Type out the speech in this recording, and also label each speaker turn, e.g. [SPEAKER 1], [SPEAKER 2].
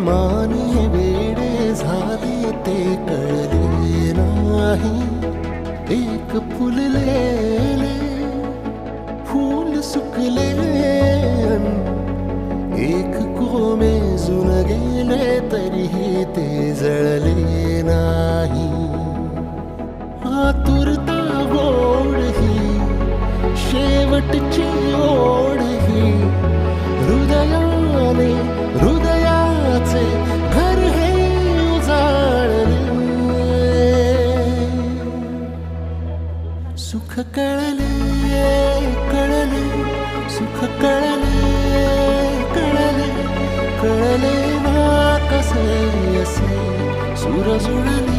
[SPEAKER 1] मानी हे वेडे झाले ते कळले नाही. एक फुललेले फूल सुकले, एक कोमेजून गेले तरीही ते जळले नाही. आतुरता गोड ही शेवटची ओढ ही, हृदयाने हृदयाचे घर हे उजाळले. सुख कळले कळले, सुख कळले कळले, कळले ना कसे असे सूर जुळले.